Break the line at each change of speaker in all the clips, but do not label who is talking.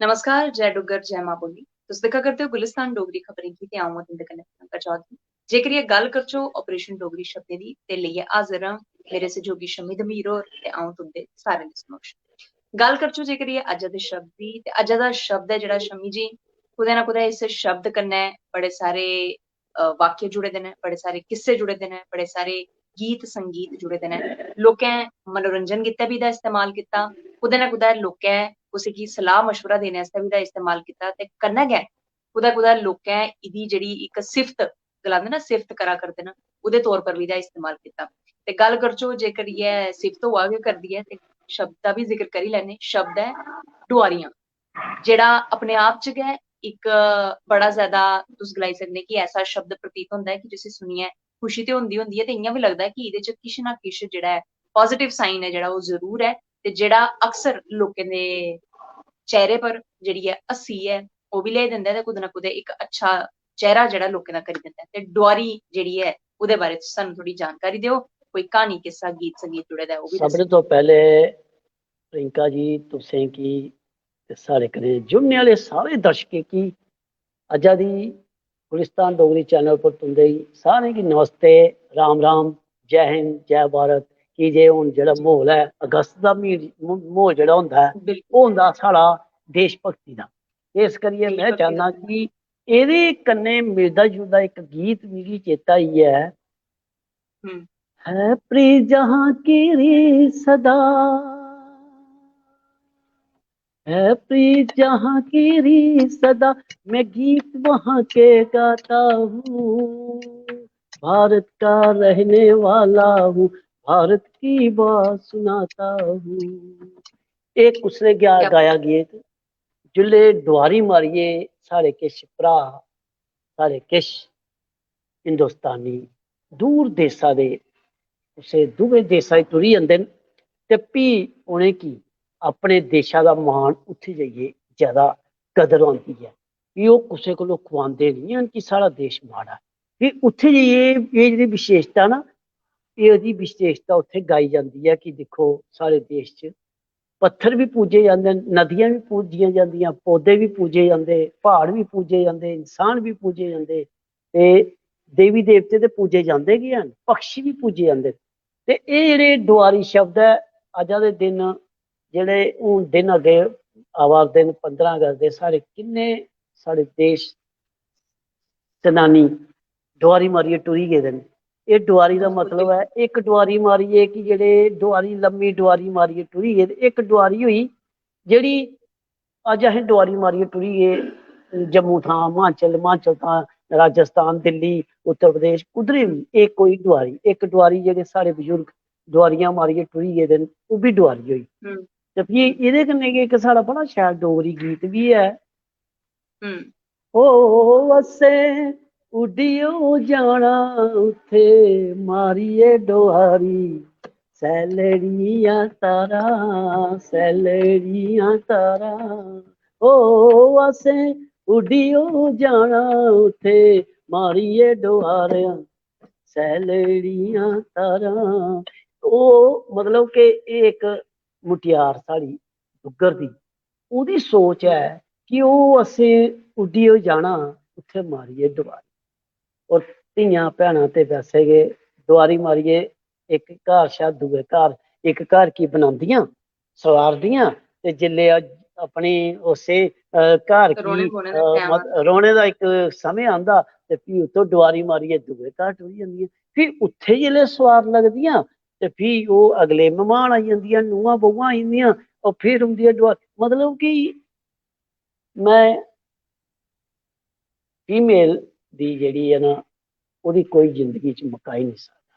नमस्कार, जय डुग्गर, जय मां बोली। तुस दिक्खा करदे हो गुलिस्तान डोगरी खबरें गी ते अ'ऊं आं तुं'दे कन्नै प्रियंका चौधरी। जेकर एह् गल्ल करचो ऑपरेशन डोगरी शब्दें दी ते लेइयै हाज़र आं मेरे सहयोगी शम्मी दमीर होर ते अ'ऊं तुं'दे सारें दे समक्ष। गल्ल करचो जेकर एह् अज्जा दे शब्द दी ते अज्जा दा शब्द ऐ जेह्ड़ा शम्मी जी, कुतै ना कुतै इस शब्द कन्नै बड़े सारे वाक्य जुड़े दे न, बड़े सारे किस्से जुड़े दे न, बड़े सारे गीत संगीत जुड़े दे न। लोकें मनोरंजन गित्तै बी एह्दा इस्तेमाल कीता, कुतै ना कुतै लोकें कुसै गी सलाह मशवरा देने आस्तै बी एह्दा इस्तेमाल कीता ते कन्नै गै कुतै कुतै लोकें एह्दी जेह्ड़ी इक सिफ्त गलांदे ना सिफ्त करा करदे न, ओह्दे तौर पर बी एह्दा इस्तेमाल कीता। ते गल्ल करचो जेकर एह् सिफ्त होआ गै करदी ऐ ते शब्द दा बी ज़िक्र करी लैन्ने, शब्द ऐ डोआरियां, जेह्ड़ा अपने आप च गै इक बड़ा ज़्यादा तुस गलाई सकदे कि ऐसा शब्द प्रतीत होंदा ऐ कि जिसी सुनियै खुशी ते होंदी ऐ ते इ'यां बी लगदा ऐ कि एह्दे च किश ना किश जेह्ड़ा ऐ पॉज़िटिव साइन ऐ जेह्ड़ा ओह् ज़रूर ऐ ते जेह्ड़ा अक्सर लोकें दे चेहरे पर जेह्ड़ी ऐ हस्सी ऐ ओह् बी लेआई दिंदा ऐ ते कुतै ना कुतै इक अच्छा चेहरा जेह्ड़ा लोकें दा करी दिंदा ऐ ते डोआरी जेह्ड़ी ऐ ओह्दे बारे च सानूं थोह्ड़ी जानकारी देओ, कोई क्हानी किस्सा गीत संगीत जुड़े दा ऐ ओह् बी
सब
दस्सो।
तो पहले प्रियंका जी तुसें की ते साढ़े कन्नै जुड़ने आह्ले सारे दर्शकें की अज्जा दी गुलिस्तान डोगरी चैनल पर तुं'दे सारें गी नमस्ते, राम राम, जय हिंद, जय भारत। कि जे हून जेह्ड़ा
जी,
म्हौल है अगस्त दा म्हौल जेह्ड़ा होंदा ऐ
बिल्कुल,
ओह् होंदा साढ़ा देश भगती दा। इस करियै
देश
में
भगती दा
चाह्न्ना
दिन
कि एह्दे कन्नै मिलदा जुलदा इक गीत मिगी चेता आई
हुँ,
है प्री जहां की री सदा है प्रीत जहाँ की री सदा, मैं गीत वहाँ के गाता हूँ। भारत का रहने वाला हूँ, भारत की बात सुनाता हूँ। एक उसने
क्या
गाया गीत जुल्ले डुआरी मारिये साढ़े किश भ्रा, साढ़े किश हिंदुस्तानी दूर देशा दे कुसै दुए देशा च टुरी जंदे न ते फ्ही उ'नेंगी अपने देशा दा मान उत्थै जाइयै ज्यादा कदर होंदी ऐ। फ्ही ओह् कुसै कोलों खुआंदे निं हैन कि साढ़ा देश माड़ा ऐ। फ्ही उत्थै जाइयै एह् जेह्ड़ी विशेशता ना एह्दी विशेशता उत्थै गाई जंदी ऐ कि दिक्खो साढ़े देश च पत्थर भी पूजे जांदे न, नदियां भी पूजियां जांदियां, पौधे भी पूजे जांदे, प्हाड़ भी पूजे जांदे, इंसान भी पूजे जांदे ते देवी देवते ते पूजे जांदे गै हैन, पक्षी भी पूजे जांदे। ते एह् जेह्ड़े डोआरी शब्द ऐ अज्जा दे दिन जेह्ड़े हून दिन अग्गे आवा दे न 15 अगस्त दे साढ़े किन्ने साढ़े देश सेनानी डोआरी मारियै टुरी गेदे न। एह् डोआरी दा
बिल्कुल,
मतलब
बिल्कुल,
है इक डोआरी मारियै कि जेह्ड़े डोआरी लम्मी डोआरी मारियै टुरी गे ते इक डोआरी होई जेह्ड़ी अज्ज असें डोआरी मारियै टुरी गे जम्मू थां हिमाचल, हिमाचल थां राजस्थान, दिल्ली, उत्तर प्रदेश कुद्धरै बी एह् कोई डोआरी इक डोआरी जेह्ड़े साढ़े बजुर्ग डोआरियां मारियै टुरी गेदे न ओह् बी डोआरी होई।
हुँ,
ते फ्ही
हुँ,
एह्दे कन्नै गै इक साढ़ा बड़ा शैल डोगरी गीत बी ऐ
हुँ,
ओ असें उड्डियो जाना उत्थे मारिए डोआरी सैलड़ियां तारां सैलड़ियां तारां ओ असें उड्डियो जाना उत्थे मारिए डोआरियां सैलड़ियां तारां। ओह् मतलब कि एह् इक मुटियार साढ़ी डुग्गर दी ओह्दी सोच
हुँ,
है कि ओह् असें उड्डियो जाना उत्थे मारिए डोआरी। और धियां भैनां ते वैसे गै डोआरी मारियै इक घर शा दुए घर इक घर गी बनांदियां सवारदियां ते जेल्लै अपनी उस्सै घर गी
रोने पोने दा टैम आंदा।
रौह्ने दा इक समें आंदा ते फ्ही उत्थों डोआरी मारियै दुए घर टुरी जंदियां। फ्ही उत्थे जेल्लै सोआर लगदियां ते फ्ही ओह् अगले मेहमान आई जंदियां नूहां बहूआं आई जंदियां ओह् फिर उंदियां डोआरी मतलब कि मैं फीमेल दी जेह्ड़ी ऐ ना ओह्दी कोई जिंदगी च मुकाई नहीं सकदा।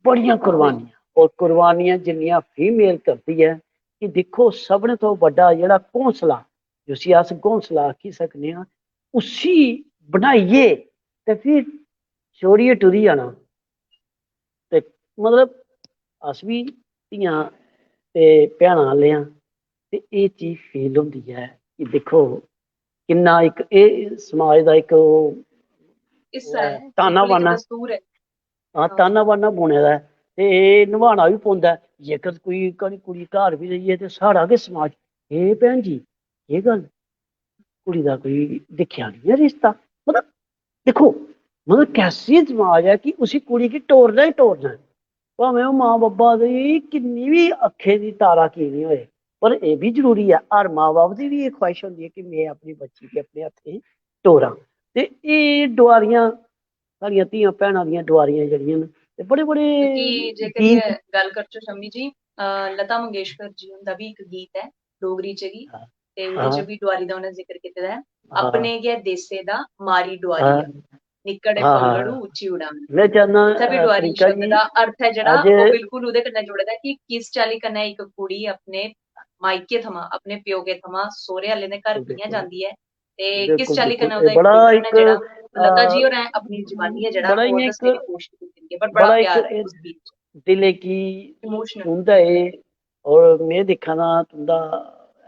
बड़ियां
बिल्कुल,
कुर्बानियां और कुर्बानियां जिन्नियां फीमेल करदी ऐ कि दिक्खो सभनें तो बड्डा जेह्ड़ा घौंसला जिसी अस घौंसला आखी सकने आं उसी बनाइयै ते फिर छोड़ियै टुरी जाना ते मतलब अस बी धियां ते भैनां आह्ले आं ते एह् चीज फील होंदी ऐ कि दिक्खो किन्ना इक एह् समाज दा इक
हिस्सा
ओह् ऐ
है,
ताना
बिल्कुल एक
बाना
दस्तूर है।
हां
हाँ,
ताना बाना बुने दा ऐ ते एह् नभाना बी पौंदा ऐ जेकर कोई कुड़ी घर बी रेहियै ते साढ़ा गै समाज एह् भैन जी केह् गल्ल कुड़ी दा कोई दिक्खेआ नहीं है रिश्ता। मतलब देखो, मतलब कैसी समाज है कि उसी कुड़ी की टोरना ही टोरना है, भावें वो मां बब्बा दी किन्नी भी अक्खे दी तारा की नहीं होए। पर यह भी जरूरी है, हर मां बाप की भी ये ख्वाहिश होती है कि मैं अपनी बच्ची के अपने हत्थें टोरां। ते एह् डुआरियां साढ़ियां धियां भैनां दियां डुआरियां जेह्ड़ियां न ते बड़े बड़े
क्योंकि जेकर
गीत।
ये गल करचो शम्मी जी, लता मंगेशकर जी उंदा भी इक गीत है डोगरी च गी, ते ओह्दे च
हाँ
भी डुआरी दा उ'नें जिक्र कीते दा है,
हाँ
अपने गै देसे दा मारी
हाँ
डुआरिया, निक्कड़े
हाँ
पंगड़ू
हाँ।
उच्ची उड़ान।
मैं चाहना
उत्थै भी डुआरी
प्रियंका
शब्द
जी
दा अर्थ है जेह्ड़ा
अज
ओह् बिल्कुल ओह्दे कन्नै जुड़े दा है कि किस चाल्ली कन्नै इक कुड़ी अपने मायके थमां, अपने प्योके थमां सौह्रे आह्ले दे घर कि'यां
बिल्कुल
जांदी ऐ, ते किस
बिल्कुल
चाल्ली
बिल्कुल
कन्नै
ये
ओह्दा इक
बड़ा
विजन है
एक
जेह्ड़ा लता जी
अ,
होरें अपनी जवानी है जेह्ड़ा
बड़ा
ओह्
इ'यां
दस्सने दी
इक
कोशिश कीती है, बट बड़ा
बड़ा एक
प्यार ऐ उस गीत च,
दिले की
इमोशनल।
तुं'दा एह्, और में दिक्खा ना तुं'दा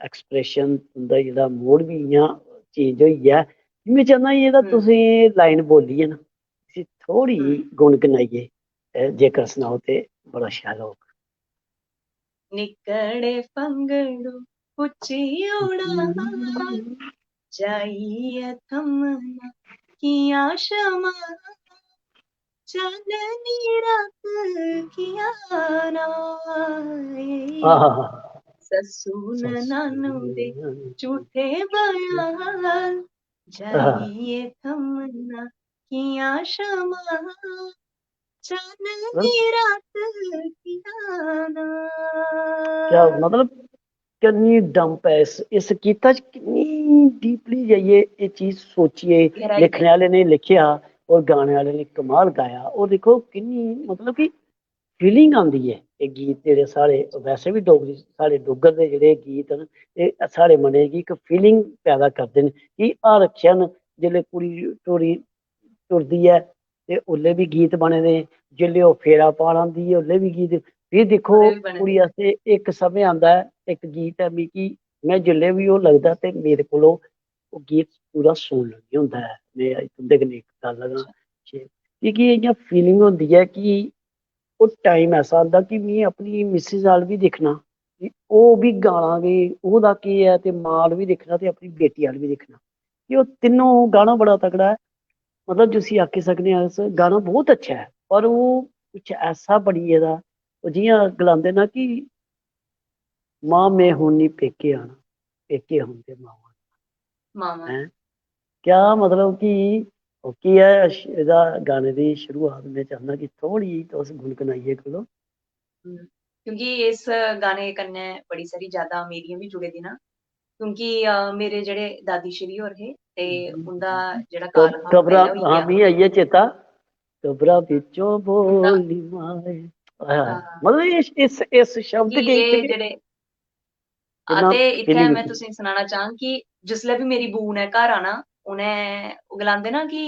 एक्सप्रेशन, तुं'दा जेह्ड़ा मूड भी इ'यां चेंज होई गेआ। मैं चाहना एह्दा
हुँ,
तुसें लाइन बोली है ना, इसी थोड़ी
हुँ।
गुनगुनाइए जेकर सनाओ ते बड़ा शैल होग।
निक्कड़े पंगड़ू उच्ची उड़ान जाइए थमना किया शमा चांदनी रात किया नाए
आहा
ससु ननानू दे झूठे बयान जाइए थमना किया शमा चांदनी रात किया
क्या
नाए।
मतलब कितनी डंप है इस गीता च, कितनी डीपली जाइए ये चीज सोचिए।
गहराई
लिखने
पे
वाले ने लिखिया और गाने वाले ने कमाल गाया, और देखो कितनी मतलब कि फीलिंग आंदी है। ये गीत जेह्ड़े साढ़े वैसे भी डोगरी साढ़े डुग्गर दे जेह्ड़े गीत न, एह् साढ़े मनै गी इक फीलिंग पैदा करदे न कि हर क्षण जेल्लै कुड़ी टोरी टुरदी है ते उसलै भी गीत बने दे, जेल्लै ओह् फेरा पान आंदी है उसलै भी गीत। फिर दिक्खो
ओह्दे बी बने
कुड़ी
दे।
आस्तै इक समें आंदा है, इक गीत है मिगी, मैं जेल्लै भी ओह् लगदा ते मेरे कोलों ओह् गीत पूरा सुनन लगी होंदा है। मैं अज्ज तुं'दे कन्नै इक गल्ल लगां
अच्छा,
कि इ'यां फीलिंग होंदी है कि ओह् टाइम ऐसा आंदा कि मैं अपनी मिसेज अल भी दिक्खना कि ओह् भी गाना गे ओह्दा केह् ऐ, ते मां अल भी दिक्खना ते अपनी बेटी अल भी दिक्खना कि ओह् तिन्नों गाना बड़ा तगड़ा है। मतलब जिसी आखी सकने आं अस गाना बहुत अच्छा है, पर ओह् कुछ ऐसा बनी गेदा, ओह् जि'यां गलांदे ना कि मां मैं हुन नी पेके आना, पेके हुंदे मावां
मामा।
हैं। क्या मतलब कि ओह् केह् ऐ एह्दा गाने दी शुरुआत मैं चाह्न्नां कि थोह्ड़ी जेही तुस गुनगुनाइयै करो।
क्योंकि इस गाने कन्नै बड़ी सारी यादां मेरियां बी जुड़े दी न, क्योंकि मेरे जेह्ड़े दादी श्री होर हे ते उंदा जेह्ड़ा काल हा ओह्
कबरा
पैह्लें होई
हाँ
गेआ
मी
हा।
आई है चेता, कबरा बिचों
उंदा
बोली माए।
अ,
मतलब इस शब्द
क्योंकि
के च
एह् जेह्ड़े
किन्ना
ते इत्थै
फीलिंग
मैं तुसेंगी सनाना चाह्ङ कि जिसलै बी मेरी बू ने घर आना, उ'नें ओह् गलांदे ना कि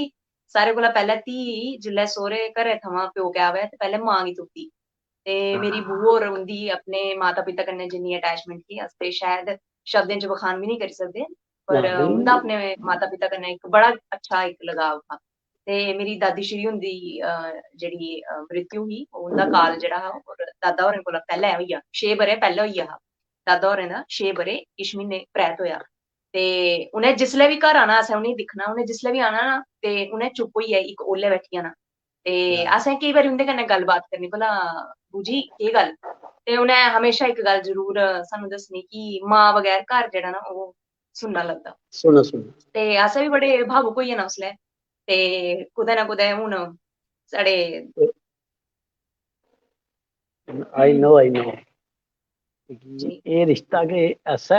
सारें कोला पैह्लें धी जिसलै सौह्रे घरै थमां प्योकै आवै ते पैह्लें मां गी तुपदी। ते मेरी बू होर उं'दी अपने माता पिता कन्नै जिन्नी अटैचमेंट ही अस ते शायद शब्दें च बखान बी नहीं करी सकदे, पर उं'दा अपने माता पिता कन्नै इक बड़ा अच्छा इक लगाव हा। ते मेरी दादी श्री हुंदी जेह्ड़ी मृत्यु ही, उं'दा काल जेह्ड़ा हा होर दादा होरें कोला पैह्लें होई गेआ, 6 ब'रे पैह्लें होई गेआ हा। दादा होरें दा 6 ब'रे किश म्हीने परैंत होएआ। ते उ'नें जिसलै बी घर आना असें उ'नेंगी दिक्खना, उ'नें जिसलै बी आना ना ते उ'नें चुप्प होइयै इक ओल्ले बैठी जाना। ते असें केईं बारी उं'दे कन्नै गल्लबात करनी भला बू जी केह् गल्ल? ते उ'नें हमेशा इक गल्ल जरूर सानू दस्सनी कि मां बगैर घर जेह्ड़ा ना ओह् सुन्ना लगदा।
सुनो सुनो।
ते असें बी बड़े भावुक होई जाना उसलै। ते कुतै ना कुतै हून साढ़े
आई नो
जी,
ये रिश्ता के ऐसा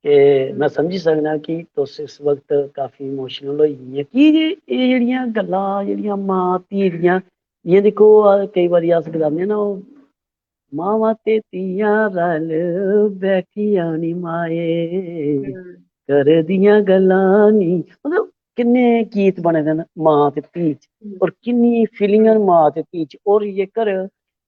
ते
है कि मैं
हुँ,
समझी सकना कि तुस इस वक्त काफी इमोशनल होई गेइयां कि एह् जेह्ड़ियां गल्लां जेह्ड़ियां मां धी दियां, जि'यां दिक्खो केईं बारी अस गलाने ना ओह् मावां ते धियां रल बैठियां नी माए
हुँ,
करदियां गल्लां नी, मतलब किन्ने गीत बने दे न मां ते धी च,
हुँ,
और किन्नी फीलिंगां
हुँ,
न मां ते धी च। और जेकर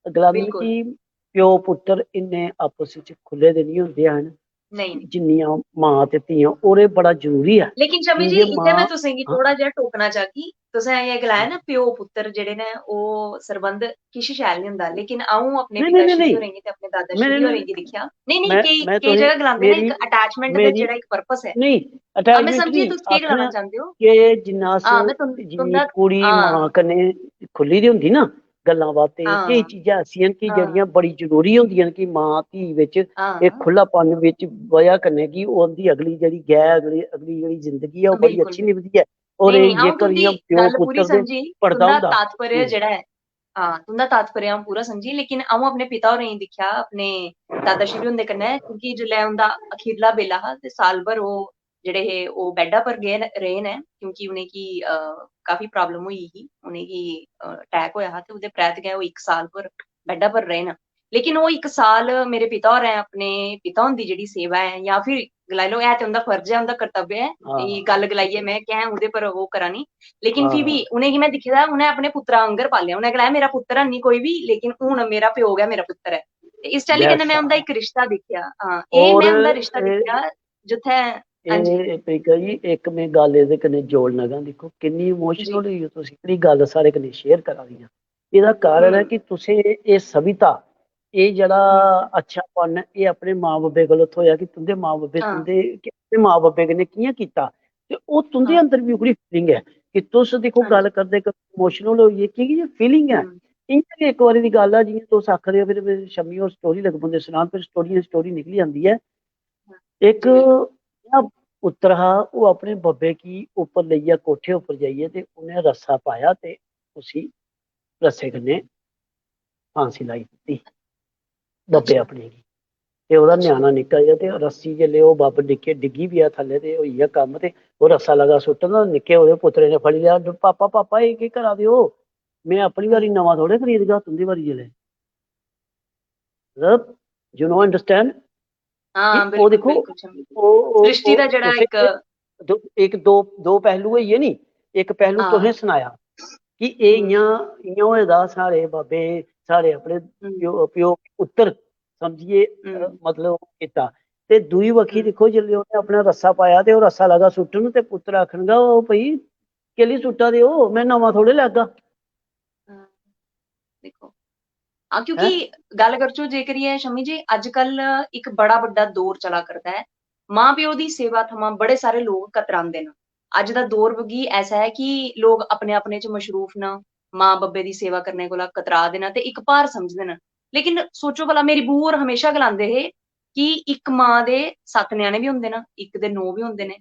गलांदे न
बिल्कुल।
कि प्यो पुत्तर इन्ने आपस च खु'ल्ले दे नहीं होंदे हैन,
नहीं नहीं।
जिन्नियां मां ते धियां ओह्दे बड़ा जरूरी है
लेकिन शमी
कि
जी
जे
इत्थे
मां
मैं तुसेंगी
हाँ
थोड़ा जेहा टोकना चाहगी। तुसें एह् गलाया ना प्यो पुत्तर जेह्ड़े ने ओह् सरबंध किश शैल नहीं हुंदा, लेकिन अ'ऊं अपने
नहीं नहीं
पिता
नहीं
श्री
नहीं
होरें गी ते अपने दादा
मैंने
श्री होरें गी दिक्खेआ। नहीं नहीं,
मैं
केई
तुसें
जगह गलांदे ना
मेरी
इक अटैचमेंट दा
मेरी
जेह्ड़ा इक पर्पस है।
नहीं
मैं
अटैचमेंट
समझी
नहीं
तुस केह्
आखना
गलाना चांह्दे हो।
कि जिन्ना अस
हां मैं
जिन्नी
तुंदा
कुड़ी
हां,
मां कन्नै खुल्ली दी होंदी ना गल्लां बातें केई
हां,
चीजां ऐसियां न कि
हां,
जेह्ड़ियां बड़ी जरूरी होंदियां न कि मां धी बिच
हां,
इक खुल्लापन बिच वजह कन्नै कि उं'दी अगली जेह्ड़ी गै अगली जेह्ड़ी जिंदगी है ओह् बड़ी
बिल्कुल
अच्छी
बिल्कुल।
निभदी ऐ और
नहीं नहीं, अ'ऊं
जेकर
तुंदी
इ'यां प्यो
गल्ल पूरी
पुत्तर दे
समझी।
पड़दा
तुंदा
होंदा
तात्पर्य जेह्ड़ा है, हां तुंदा तात्पर्य अ'ऊं पूरा समझी। लेकिन अ'ऊं अपने पिता होरें गी दिक्खेआ, अपने दादा श्री हुंदे कन्नै, क्योंकि जेल्लै उंदा अखीरला बेल्ला हा ते साल भर ओह् जेह्ड़े हे ओह् बैड्डा पर रेह् न, क्योंकि उ'नेंगी काफी प्रॉब्लम होई ही। उ'नेंगी अटैक होया हा ते ओह्दे परैंत गै ओह् 1 साल भर बैड्डा पर रेह् न। लेकिन ओह् 1 साल मेरे पिता होरें अपने पिता हुंदी जेह्ड़ी सेवा ऐ, जां फिर गलाई लैओ है ते उंदा फर्ज ऐ, उंदा कर्तव्य ऐ,
हां
एह् गल्ल गलाइयै मैं कैं ओह्दे पर ओह् करा नी। लेकिन फ्ही बी
हां
उ'नेंगी मैं दिक्खे दा, उ'नें अपने पुत्तरा आंगर पालेआ। उ'नें गलाया मेरा पुत्तर हैनी कोई बी, लेकिन हून मेरा प्यो गै मेरा पुत्तर ऐ। ते इस चाल्ली कन्नै मैं
वैसा
उंदा इक रिश्ता दिक्खेआ। हां, एह्
और
मैं उंदा रिश्ता दिक्खेआ जित्थै। हां जी,
ਇਹ ਪ੍ਰੀਕਾ ਜੀ ਇੱਕ ਮੈਂ ਗੱਲ ਇਹਦੇ ਕਨੇ ਜੋੜ ਲਗਾ ਦੇਖੋ ਕਿੰਨੀ
जी।
ਇਮੋਸ਼ਨਲ ਹੋਈ ਹੋ ਤੁਸੀਂ ਕਿਹੜੀ ਗੱਲ ਸਾਰੇ ਕਨੇ ਸ਼ੇਅਰ ਕਰਾ ਰਹੀ ਆ ਇਹਦਾ ਕਾਰਨ ਹੈ
हुँ,
ਕਿ ਤੁਸੀਂ ਇਹ ਸਭਿਤਾ ਇਹ
हुँ,
ਜਿਹੜਾ ਅੱਛਾਪਨ ਇਹ ਆਪਣੇ ਮਾਂ ਬੱਬੇ ਕੋਲੋਂ ਹੋਇਆ ਕਿ ਤੁੰਦੇ ਮਾਂ ਬੱਬੇ
हाँ,
ਤੁੰਦੇ ਕਿ ਆਪਣੇ ਮਾਂ ਬੱਬੇ ਕਨੇ ਕਿਵੇਂ ਕੀਤਾ ਤੇ ਉਹ ਤੁੰਦੇ
हाँ,
ਅੰਦਰ ਵੀ ਉਹਦੀ ਫੀਲਿੰਗ ਹੈ ਕਿ ਤੁਸੀਂ ਦੇਖੋ
हाँ
ਗੱਲ
जी।
ਕਰਦੇ ਇਮੋਸ਼ਨਲ ਹੋਈਏ ਕਿ ਇਹ ਫੀਲਿੰਗ ਹੈ
हुँ,
ਇੰਜ ਇੱਕ ਵਾਰੀ ਦੀ ਗੱਲ ਆ ਜਿਵੇਂ ਤੁਸੀਂ ਆਖਦੇ ਹੋ ਫਿਰ ਸ਼ਮੀ ਉਹ ਸਟੋਰੀ ਲੱਗ ਬੰਦੇ ਸੁਣਾਉਣ ਫਿਰ ਸਟੋਰੀ ਨਿਕਲੀ ਜਾਂਦੀ ਹੈ
हाँ,
एक
जी बिल्कुल।
ना पुत्र हा वो अपने बब्बे की ऊपर लेइयै कोठे उप्पर जाइयै ते उन्हें रस्सा पाया ते उसी रस्से कन्नै फांसी लाई दित्ती बब्बे
अच्छा,
अपने गी ते ओह्दा
अच्छा।
ञ्याणा निक्का जेहा ते रस्सी जेल्लै ओह् बब्ब निक्के डिग्गी पेआ थल्ले ते होई गेआ कम्म ते ओह् रस्सा लगा सुट्टन ते निक्के ओह्दे पुत्तरे ने फड़ी लेआ पापा पापा एह् केह् करा दे ओ में अपनी
हुँ,
बारी नमां थोह्ड़े खरीदगा तुं'दी बारी जेल्लै मतलब यू नो अंडरस्टैंड कि
हाँ,
ओह्
बिल्कुल,
दिक्खो
बिल्कुल शमी जी। सृष्टि दा जेह्ड़ा
तुसें
इक।
इक दो पहलू होई गे नी इक पहलू तुसें
हाँ,
सनाया कि एह्
हुँ,
इ'यां इ'यां होए दा साढ़े बाबे साढ़े अपने
हुँ,
प्यो पुत्तर समझिए
हुँ,
मतलब कीता ते दूई बक्खी
हुँ,
दिक्खो जेल्लै उ'न्नै अपना रस्सा पाया ते ओह् रस्सा लगा सुट्टन ते पुत्तर आखन लगा ओ भई कैल्ली सुट्टा दे ओ मैं नमां थोह्ड़े लैगा
हाँ, देखो। हाँ,
हैं
क्योंकि गल्ल करचै जे करियै शमी जी, अजकल इक बड़ा बड्डा दौर चला करदा है। मां-प्यो दी सेवा थमां बड़े सारे लोग कतरांदे न। अज्ज दा दौर गी ऐसा है कि लोग अपने-अपने च मशरूफ न, मां-बब्बे दी सेवा करने कोला कतरा दे न ते इक भार समझदे न। लेकिन सोचो भला, मेरी बूआ होर हमेशा गलांदे हे कि इक मां दे 7 ञ्याणे बी होंदे न, इक दे 9 बी होंदे ने।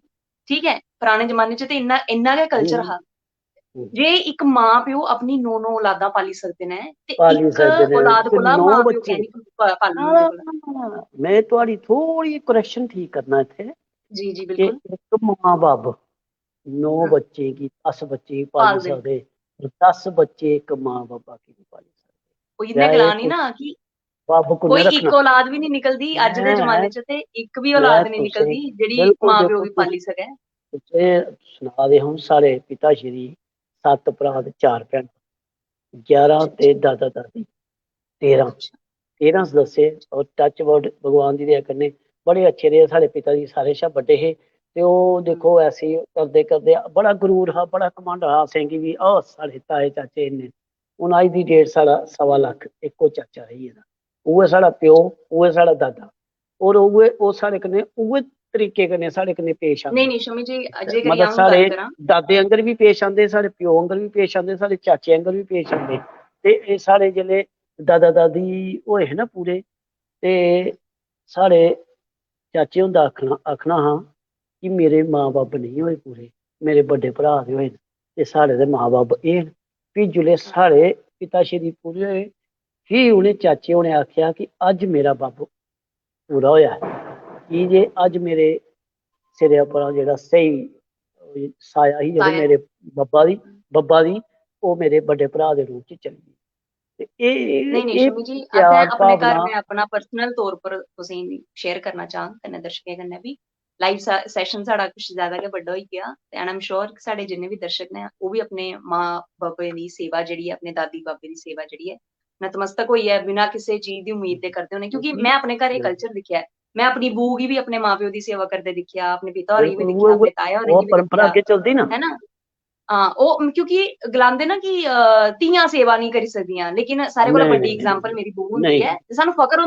ठीक ऐ? पराने जमाने च ते इन्ना गै कल्चर हा। जे इक मां-प्यो अपनी 9-9 औलादां पाली सकदे न, ते
पाली
इक
सकदे ने
औलाद
ते
कोला
9
मां-प्यो
बच्चे
कैं नी पालने उं'दे कोला?
हाँ, मैं थोड़ी थोड़ी करेक्शन ठीक करना इत्थे
जी, जी,
कि
बिल्कुल।
इक मां बब्ब 9
हाँ,
बच्चे गी 10 बच्चे गी पाली
पालदे न।
सकदे 10 बच्चे इक मां बब्बा गी नी पाली
ओही
सकदे
मैं
क्या
गला
एह्
नी
तुस
ना कि
बब्ब
कोई
कुन्नै
इक
रक्खना
औलाद भी नी निकलदी अज्ज दे
मैं
जमाने च, ते इक बी
मैं
औलाद नी
तुसें
निकलदी जेह्ड़ी
बिल्कुल
मां-प्यो
देखो
गी पाली सकै।
तुसें सना दे हून साढ़े पिता श्री 7 भ्रा
हाँ,
ते 4 भैनां 11
अच्छा,
ते
अच्छा,
दादा दादी 13
अच्छा,
13 सदस्य और टच वर्ड भगवान दी दया कन्नै बड़े अच्छे रेह् साढ़े पिता जी सारे शा बड्डे हे ते ओह्
हुँ,
देखो ऐसे करदे करदे बड़ा गरूर हा बड़ा घमंड हा असें गी बी साढ़े ताए चाचे इन्ने हून अज्ज दी डेट साढ़ा 1.25 लक्ख इक्को चाचा रेही गेदा उ'ऐ साढ़ा प्यो उ'ऐ साढ़ा दादा और उ'ऐ ओह् साढ़े कन्नै उ'ऐ तरीके कन्नै साढ़े कन्नै पेश
नहीं,
आंदे
नहीं शमी जी, जे करियै
मतलब
अ'ऊं
साढ़े
गल्ल करां।
दादे आंगर बी पेश आंदे साढ़े प्यो आंगर बी पेश आंदे साढ़े चाचे आंगर बी पेश आंदे ते एह् साढ़े जेल्लै दादा दादी होए हे ना पूरे ते साढ़े चाचे हुंदा आखना हा कि मेरे मां बब्ब नहीं होए पूरे मेरे बड्डे भ्रा दे होए न ते साढ़े ते मां बब्ब एह् न फ्ही जेल्लै साढ़े पिता श्री पूरे होए फ्ही उ'नें चाचे होरें आखेआ कि अज्ज मेरा बब्ब पूरा होएआ ऐ की जे अज्ज मेरे सिरै उप्परा जेह्ड़ा स्हेई साया ही जेह्ड़ी
साया है।
मेरे बब्बा दी ओह् मेरे बड्डे भ्रा दे रूप च चली गेई ते
नहीं, नहीं
एह्
शमी जी, असें
प्यार
अपने घर
भावना
मैं अपना पर्सनल तौर पर तुसेंगी शेयर करना चाह्ङ कन्नै दर्शकें कन्नै बी। लाइव सैशन साढ़ा कुछ ज्यादा गै बड्डा होई गेआ ते आई एम श्योर कि साढ़े जिन्ने बी दर्शक ने ओह् बी अपने मां बब्बे दी सेवा जेह्ड़ी ऐ अपने दादी बाबे दी सेवा जेह्ड़ी ऐ नतमस्तक होइयै बिना किसे चीज दी उम्मीद दे करदे होने, क्योंकि मैं अपने घर एह् कल्चर दिक्खेआ ऐ। मैं अपनी बू गी भी अपने मां प्यो की सेवा करते दिखिया, अपने पिता होरें गी भी
बिल्कुल
दिखिया, अपने ताया होरें
वो
गी भी
परंपरा
दिखिया,
अगे चलदी ना।
है ना? हाँ, ओ क्योंकि गलांदे ना कि धियां सेवा नहीं करी सकदियां, लेकिन सारे कोला
नहीं
बड्डी
नहीं
एग्जाम्पल
नहीं
मेरी बू हुंदी
नहीं
है, ते सानू फकर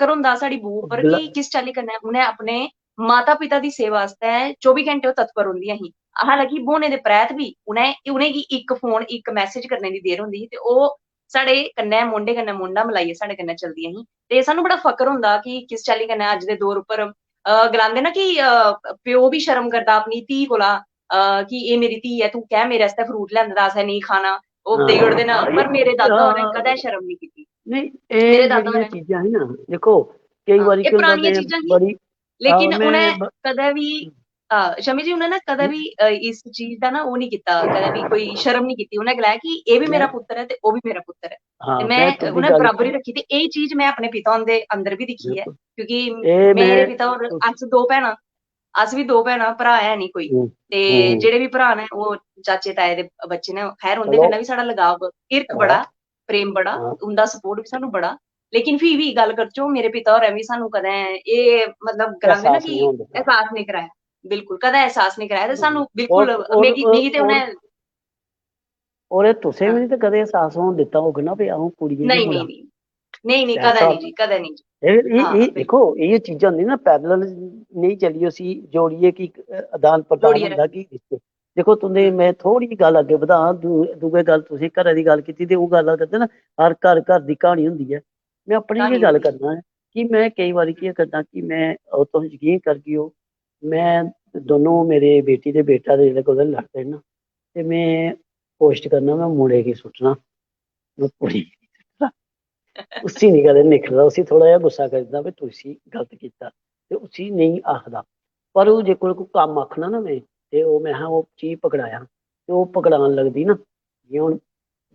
हुंदा साडी बू उप्पर
गल
कि किस चाल्ली कन्नै उ'नें अपने माता-पिता दी सेवा आस्तै 24 घैंटे ओह् तत्पर रौंह्दियां ही। हालांकि ब्होने दे परैंत बी उ'नेंगी इक फोन, इक मैसेज करने दी देर होंदी ही, ते ओह् साढ़े कन्नै मोंढा मलाइयै साढ़े कन्नै चलदियां ही। ते सानू बड़ा फकर हुंदा कि किस चाल्ली कन्नै अज्ज दे दौर उप्पर गलांदे ना कि प्यो बी शर्म करदा अपनी धी कोला कि एह् मेरी धी ऐ, तू कैं मेरे आस्तै फ्रूट लेआंदे दा, असें नेईं खाना, ओह् देई ओड़दे न। पर मेरे दादा होरें कदें शर्म नहीं कीती।
नहीं
मेरे
ਇਹ
दादा
ਜਿਹੜੀਆਂ
होरें
चीज़ां है ना, देखो कई बारी
एह्
ਕੀ ਹੁੰਦਾ
पुरानियां
मैं
चीज़ां ही,
बड़ी
लेकिन उ'नें
मैं
कदें भी शमी जी उ'नें ना कदें भी इस चीज़ दा ना ओह् नहीं कीता, कदें भी कोई शर्म नहीं कीती। उ'नें गलाया कि एह् बी
मैं
मेरा पुत्तर है ते ओह् बी मेरा पुत्तर है।
हाँ
ते
मैं
मैं
तुंदी
उ'नें
गल
बराबरी रखी, ते एही चीज़ मैं अपने पिता हुंदे अंदर बी दिक्खी ऐ,
बिल्कुल
क्योंकि
ਇਹ
मेरे
मैं
पिता होर, अस दो भैणां, अस बी दो भैणां, भ्रा है नी कोई।
हम्म,
ते
हम्म,
जेह्ड़े बी भ्रा न ओह् चाचे ताए दे बच्चे न। खैर उं'दे
चलो
कन्नै बी साढ़ा लगाव, हिरख
हाँ
बड़ा, प्रेम बड़ा,
हाँ
उं'दा सपोर्ट बी सानू बड़ा। लेकिन फ्ही बी गल्ल करचै, मेरे पिता होरें बी सानू कदें एह् मतलब गलांदे ना
एहसास
कि
नहीं होने देता
एहसास नहीं कराया। बिल्कुल, कदें एहसास नहीं कराया, ते सानू
और
बिल्कुल
और
मिगी ते
और
उ'नें
और ਇਹ तुसें भी
हाँ,
नहीं तो कदे एहसास होने दिता होगा ना भी आऊं कुड़ी है कि
नहीं,
मुड़ा
नहीं, नहीं, नहीं, नहीं, कदें
ऐसा
नहीं जी, कदें नहीं जी।
ये
हाँ, बिल्कुल,
देखो ये चीजां नहीं ना पैरेलल नहीं चलियो सी जोड़िए कि आदान प्रदान
जोड़िए
होंदा
रखनी।
कि इससे देखो तुंदे
हुँ,
मैं थोड़ी जी गल अगे बधा दूए गल तुसीं घरै दी गल कीती ते ओह् गल्ल करदे ना हर घर घर दी क्हानी हुंदी है। मैं अपनी गै
कहानी
गल
होंदी है।
करना है कि मैं कई बारी केह् करदा कि मैं तुस यकीन करगेओ मैं दोनों मेरे बेटी ते बेटा दे जेल्लै कुदै लड़दे ना ते मैं कोशिश करना मैं मुड़े गी सुट्टना मैं कुड़ी गी नहीं सुट्टना। उसी नहीं कदें निखरदा उसी थोड़ा जिहा गुस्सा करदा भी तुसी गलत कीता ते उसी नेईं आखदा पर ओह् जे कोई कम्म आखना ना मैं ते ओह् मैं ओह् चीज पकड़ाया ते ओह् पकड़ान लगदी ना जियां हून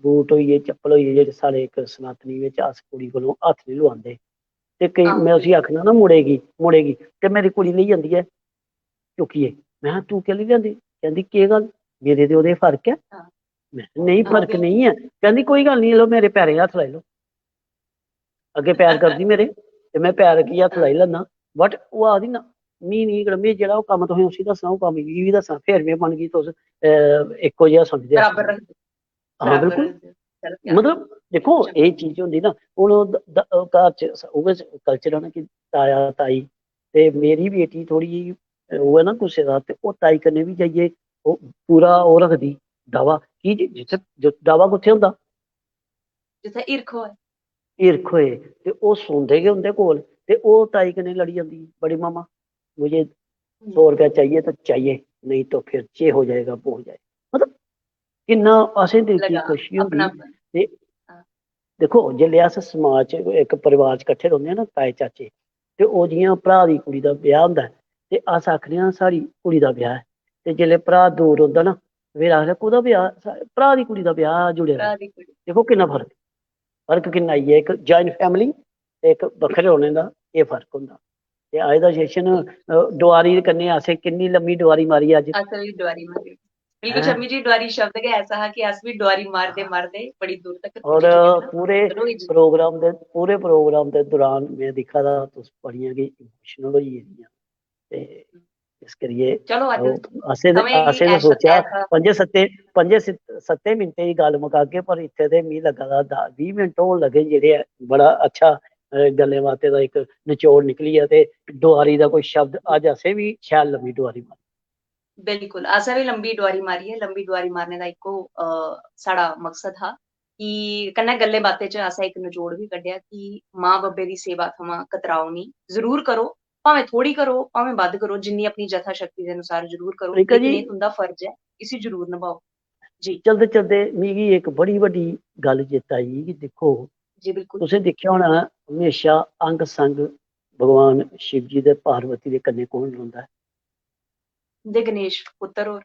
बूट होई गे चप्पल होई गे जेह्ड़े साढ़े इक सनातनी बिच्च अस कुड़ी कोलों हत्थ नहीं लुआंदे ते केईं
आहो,
मैं उसी
बिल्कुल।
आखना ना मुड़े गी ते मेरी कुड़ी लेई जंदी ऐ चुक्कियै मैं तूं कैं लेई लेआंदी कहंदी केह् गल्ल मेरे ते ओह्दे फर्क ऐ
हाँ,
मैं नहीं
हाँ,
फर्क
बिल्कुल।
नहीं है कहंदी कोई गल्ल नहीं लो मेरे पैरें हत्थ लाई लो अगे पैर करदी मेरे ते मैं पैर की हत्थ
हाँ,
लाई लैना बट ओह् आखदी ना मी नहीं में जेह्ड़ा ओह् कम्म तुसें उसी दस्सना ओह् कम्म मिगी बी दस्सना फिर में मनगी तुस इक्को जेहा समझदे अस
बराबर रखदे,
हाँ
बराबर
बिल्कुल
रखदे। चलो क्या
मतलब देखो
अच्छा,
ये चीज होंदी ना हून घर च उ'ऐ कल्चर है ना कि ताया ताई ते मेरी बेटी थोड़ी ओह् है ना गुस्से दा ते ओह् ताई कन्नै बी जाइयै ओह् पूरा ओह् रखदी दावा कि जित्थै दावा कुत्थै होंदा
जित्थै हिरख होऐ।
हिरख होए ते ओह् सुनदे गै उं'दे कोल ते ओह् ताई कन्नै लड़ी जंदी बड़ी मामा मुझे
हुँ,
100 रुपया चाहिए तो चाहिए नहीं तो फिर जे हो जाएगा वो हो जाएगा मतलब किन्ना असें दिल गी
लगाव,
खुशी होंदी
अपनापन।
ते
हाँ,
देखो जेल्लै अस समाज च इक परिवार च कट्ठे रौह्ने आं ना ताए चाचे ते ओह् जियां भ्राऽ दी कुड़ी दा ब्याह् होंदा ऐ ते अस आखने आं साढ़ी कुड़ी दा ब्याह् ऐ ते जेल्लै भ्राऽ दूर रौंह्दा ना फिर आखदे कोह्दा ब्याह् भ्राऽ दी कुड़ी दा ब्याह् जुड़े दा
भरा दी कुड़ी।
देखो किन्ना फर्क किन्ना आई गेआ इक ज्वाइंट फैमिली ते इक बक्खरे रौह्ने दा एह् फर्क होंदा ते अज्ज दा सेशन डोआरी कन्नै असें किन्नी लम्मी डोआरी मारी अज्ज
अस बी डोआरी मारी। बिल्कुल
हैं
शम्मी जी, डोआरी शब्द गै ऐसा हा कि अस बी डोआरी मारदे-मारदे बड़ी दूर तक
और
पुज्जी चुके आं।
पूरे
चलो जी,
प्रोग्राम दे दौरान में दिक्खा दा तुस बड़ियां गै इमोशनल होई गेदियां ते इस करियै
चलो अज्ज समय ही
असें ते
ऐसा
सोचेआ
ऐसा
पंजे सत्तें मिंटें दी गल्ल मुकागे पर इत्थै ते मिगी लग्गा दा 20 मिंट होन लगे जेह्ड़े बड़ा अच्छा गल्लें बातें दा इक नचोड़ निकली ऐ ते डोआरी दा कोई शब्द अज्ज असें बी शैल लम्मी डोआरी मारी
बिल्कुल, असें बी लंबी डोआरी मारी ऐ। लंबी डोआरी मारने दा इक्को साढ़ा मकसद हा कि कन्नै गल्लें बातें च असें इक नचोड़ बी कड्ढेआ कि मां बब्बे दी सेवा थमां कतराओ निं, ज़रूर करो, भामें थोड़ी करो, भामें बद्ध करो, जिन्नी अपनी यथा शक्ति दे अनुसार ज़रूर करो,
प्रियंका जी
लेकिन एह् तुं'दा फर्ज ऐ, इसी ज़रूर निभाओ। जी,
चलदे चलदे मिगी इक बड़ी बड्डी गल्ल चेता आई कि दिक्खो
जी बिल्कुल।
तुसें दिक्खेआ होना हमेशा अंग संग भगवान शिव जी ते पार्वती दे कन्नै कौन रौंह्दा ऐ
दे गणेश पुत्तर होर,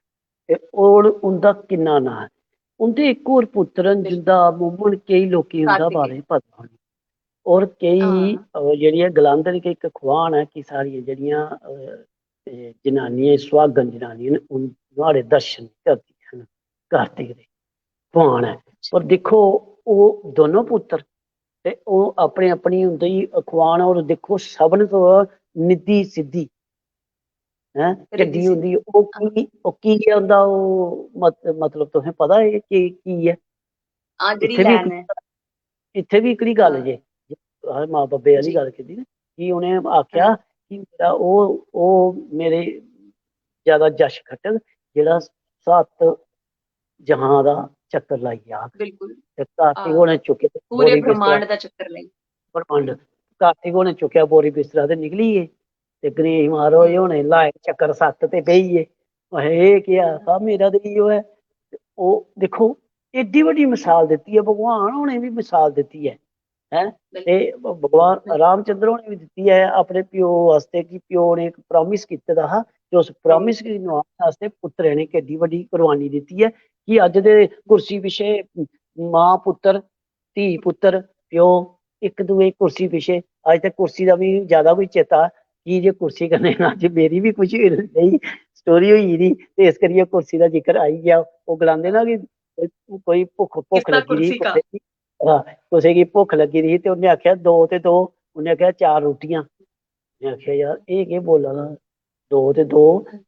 ते होर उं'दा किन्ना नांऽ ऐ उं'दे इक होर पुत्तर न
बिल्कुल,
जिंदा अमूमन केईं लोकें गी उं'दा
कार्तिकेय।
बारे च पता निं होर केईं
हाँ,
जेह्ड़ियां गलांदे न कि इक खोआन ऐ कि साढ़ियां जेह्ड़ियां जनानियां सुहागन जनानियां न नुहाड़े दर्शन करदियां न कार्तिक दे खोआन ऐ
अच्छा,
पर दिक्खो ओह् दोनों पुत्तर ते ਉਹ अपनी अपनी ਹੁੰਦੀ ਹੀ ਅਖਵਾਨ ਔਰ ਦੇਖੋ ਸਭਨ ਤੋਂ ਨਿੱਧੀ ਸਿੱਧੀ ਹੈ
ਰਿੱਧੀ
ਢੱਡੀ ਹੁੰਦੀ
ਸਿੱਧੀ।
ਉਹ ਕੀ ਹੁੰਦਾ ਉਹ ਮਤਲਬ ਤੁਹਾਨੂੰ ਪਤਾ ਹੈ ਕਿ ਕੀ ਹੈ
ਆ ਜਿਹੜੀ
ਇੱਥੇ ਵੀ
ਲੈਨ ਹੈ।
ਇੱਥੇ ਵੀ ਇਕੜੀ ਗੱਲ ਜੇ ਮਾਂ ਬੱਬੇ ਵਾਲੀ
ਜੀ
ਗੱਲ ਕੀਤੀ ਨਾ ਕਿ ਉਹਨੇ
ਹਾਂ
ਆਖਿਆ ਕਿ ਮੇਰਾ ਉਹ ਮੇਰੇ ਜ਼ਿਆਦਾ ਜਸ਼ ਖੱਟਣ ਜਿਹੜਾ 7 ਜਹਾਂ ਦਾ ਚੱਕਰ ਲਾਈ ਆ
ਬਿਲਕੁਲ।
ਤੇ ਕਾਰਤਿਕ
ਆ
ਉਹਨੇ ਚੁੱਕਿਆ
ਪੂਰੇ
ਬੋਰੀ ਬਿਸਤਰਾ
ਬ੍ਰਹਮਾਂਡ ਦਾ ਚੱਕਰ ਲਈ।
ਬ੍ਰਹਮੰਡ ਕਾਰਤਿਕ ਉਹਨੇ ਚੁੱਕਿਆ ਬੋਰੀ ਬਿਸਤਰਾ ਤੇ ਨਿਕਲੀਏ ਤੇ ਗਣੇਸ਼ ਮਾਰੋ
ਹੂੰ
ਉਹਨੇ ਲਾਏ ਚੱਕਰ 7 ਤੇ ਬਈਏ ਇਹ ਕਿਹਾ ਮੇਰਾ ਤੇ ਕੀ ਹੈ ਉਹ ਦੇਖੋ ਏਡੀ ਵੱਡੀ ਮਿਸਾਲ ਦਿੱਤੀ ਹੈ ਭਗਵਾਨ ਉਹਨੇ ਵੀ ਮਿਸਾਲ ਦਿੱਤੀ ਹੈ ਹੈ ਤੇ
ਬਿਲਕੁਲ
ਭਗਵਾਨ
ਬਿਲਕੁਲ।
ਰਾਮਚੰਦਰ ਉਹਨੇ ਵੀ ਦਿੱਤੀ ਹੈ ਆਪਣੇ ਪਿਓ ਵਾਸਤੇ ਕਿ ਪਿਓ ਨੇ ਇੱਕ ਪ੍ਰੋਮਿਸ ਕੀਤਾ ਦਾ ਤੇ ਉਸ ਪ੍ਰੋਮਿਸ
ਪ੍ਰੋਮਿਸ।
ਨਿਭਾਉਣ ਵਾਸਤੇ ਪੁੱਤਰ ਨੇ ਕਿੱਡੀ ਵੱਡੀ ਕੁਰਬਾਨੀ ਦਿੱਤੀ ਹੈ ਕਿ ਅੱਜ ਦੇ ਕੁਰਸੀ ਪਿੱਛੇ ਮਾਂ ਪੁੱਤਰ ਧੀ ਪੁੱਤਰ ਪਿਓ ਇੱਕ ਦੂਏ ਕੁਰਸੀ ਪਿੱਛੇ ਅੱਜ ਤੇ ਕੁਰਸੀ ਦਾ ਵੀ ਜ਼ਿਆਦਾ ਕੋਈ ਚੇਤਾ ਕਿ ਜੇ ਕੁਰਸੀ ਕਰਨੇ ਅੱਜ ਮੇਰੀ ਵੀ ਕੁਝ ਨਹੀਂ ਸਟੋਰੀ ਹੋਈ ਨਹੀਂ ਤੇ ਇਸ ਕਰੀਏ ਕੁਰਸੀ ਦਾ ਜ਼ਿਕਰ ਆਈ ਗਿਆ ਉਹ ਗਲਾਉਂਦੇ ਨਾ ਕਿ ਕੋਈ ਭੁੱਖ
ਕਿਸਾ
ਲੱਗੀ ਰਹੀ
ਕੁਰਸੀ ਕਾ।
ਕਿਸੇ ਕੀ ਭੁੱਖ ਲੱਗੀ ਰਹੀ ਤੇ ਉਹਨੇ ਆਖਿਆ 2 ਤੇ 2 ਉਹਨੇ ਆਖਿਆ 4 ਰੋਟੀਆਂ ਮੈਂ ਆਖਿਆ ਯਾਰ ਇਹ ਕੀ ਬੋਲਣਾ 2 ਤੇ 2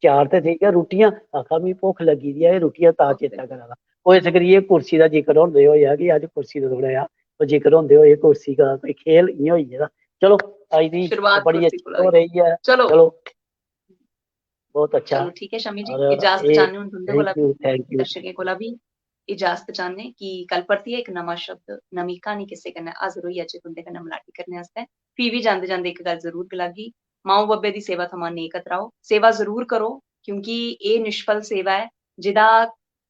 4 ਤੇ ਠੀਕ ਹੈ ਰੋਟੀਆਂ ਆਖਾ ਵੀ ਭੁੱਖ ਲੱਗੀ ਦੀ ਹੈ ਇਹ ਰੋਟੀਆਂ ਤਾਂ ਚੇਤਾ ਕਰਾਂਗਾ ਉਹ ਇਸ ਕਰੀਏ ਕੁਰਸੀ ਦਾ ਜ਼ਿਕਰ ਹੁੰਦੇ ਹੋਏ ਆ ਕਿ ਅੱਜ ਕੁਰਸੀ ਦਾ ਥੋੜਾ ਆ ਉਹ ਜ਼ਿਕਰ ਹੁੰਦੇ ਹੋਏ ਕੁਰਸੀ ਦਾ ਕੋਈ ਖੇਲ ਨਹੀਂ ਹੋਈ ਇਹਦਾ ਚਲੋ ਅੱਜ ਦੀ
शुरुआत
बड़ी
कुर्सी को
अच्छी हो
लगी।
रही है
चलो
चलो बहुत अच्छा
चलो ठीक है शमी जी,
और
इजाजत
ये
चाहने तुंदे कोला भी
थैंक यू
दर्शकें कोला भी इजाजत चाहने कि कल परतियै इक नमां शब्द नमीं क्हानी किस्से कन्नै हाजिर होई अज्ज तुंदे कन्नै मलाटी करने आस्तै। फ्ही बी जांदे जांदे इक गल्ल जरूर गलागी, माऊ बब्बे दी सेवा थमां नेईं कतराओ, सेवा जरूर करो क्योंकि एह् निष्फल सेवा है जेह्दा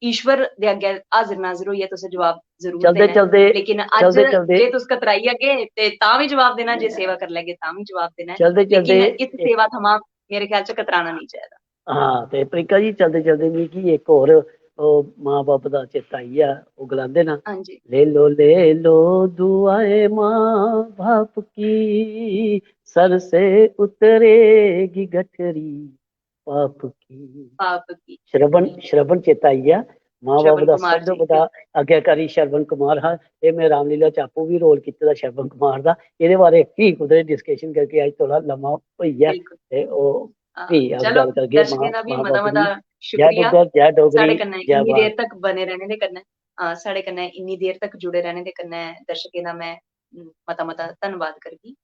ईश्वर दे अग्गै हाजिर नाजिर होइयै तुसें जवाब जरूर
चलते
देना
चलते
है। लेकिन अज्ज
चलते चलते
जे तुस कतराई अगे ते तां भी जवाब देना, जे सेवा करी लैगे तां भी जवाब देना है।
चलते चलते
लेकिन इस सेवा थमां मेरे ख्याल च कतराना नहीं चाहिदा।
हाँ ते प्रियंका जी चलते चलते मिगी एक होर माँ बाप दा चेता आई आ ओह् गलांदे ना
हाँ जी
ले लो दुआएं माँ बाप की सर से उतरेगी गठरी पाप की
पाप की
श्रवण चेता आई आ माँ बाप
श्रवण
ਦਾ
कुमार
ਸਭ ਤੋਂ
जी
ਵੱਡਾ ਆਗਿਆਕਾਰੀ ਸ਼ਰਵਣ ਕੁਮਾਰ ਹਾਂ ਇਹ ਮੈਂ ਰਾਮਲੀਲਾ ਚਾਪੂ ਵੀ ਰੋਲ ਕੀਤਾ ਦਾ ਸ਼ਰਵਣ ਕੁਮਾਰ ਦਾ ਇਹਦੇ ਬਾਰੇ ਕੀ ਕੁਦਰਤ ਡਿਸਕਸ਼ਨ ਕਰਕੇ ਅੱਜ ਥੋੜਾ ਲੰਮਾ ਹੋਈ ਹੈ
बिल्कुल।
ਤੇ ਉਹ भी अब
चलो
गल करगे
दर्शकें दा भी
माँ
मता
बाप
मता
की जय
शुक्रिया
डुग्गर जय डोगरी
साढ़े कन्नै
जय
इन्नी देर
भारत
तक बने रहने दे कन्नै, साढ़े कन्नै इन्नी देर तक जुड़े रहने दे कन्नै दर्शकें दा मैं मता मता धन्नवाद करगी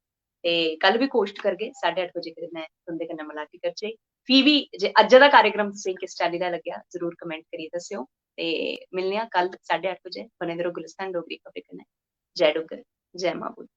ते कल भी कोशिश करगे 8:30 बजे कन्नै तुंदे कन्नै मलाटी करचै। फ्ही बी जे अज्ज दा कार्यक्रम तुसें किस चाल्ली दा लग्गेआ जरूर कमेंट करियै दस्सेओ ते मिलने आं कल 8:30 बजे। बने दे रहो गुलिस्तान डोगरी खबरें कन्नै। जय डुग्गर जय मां बोली।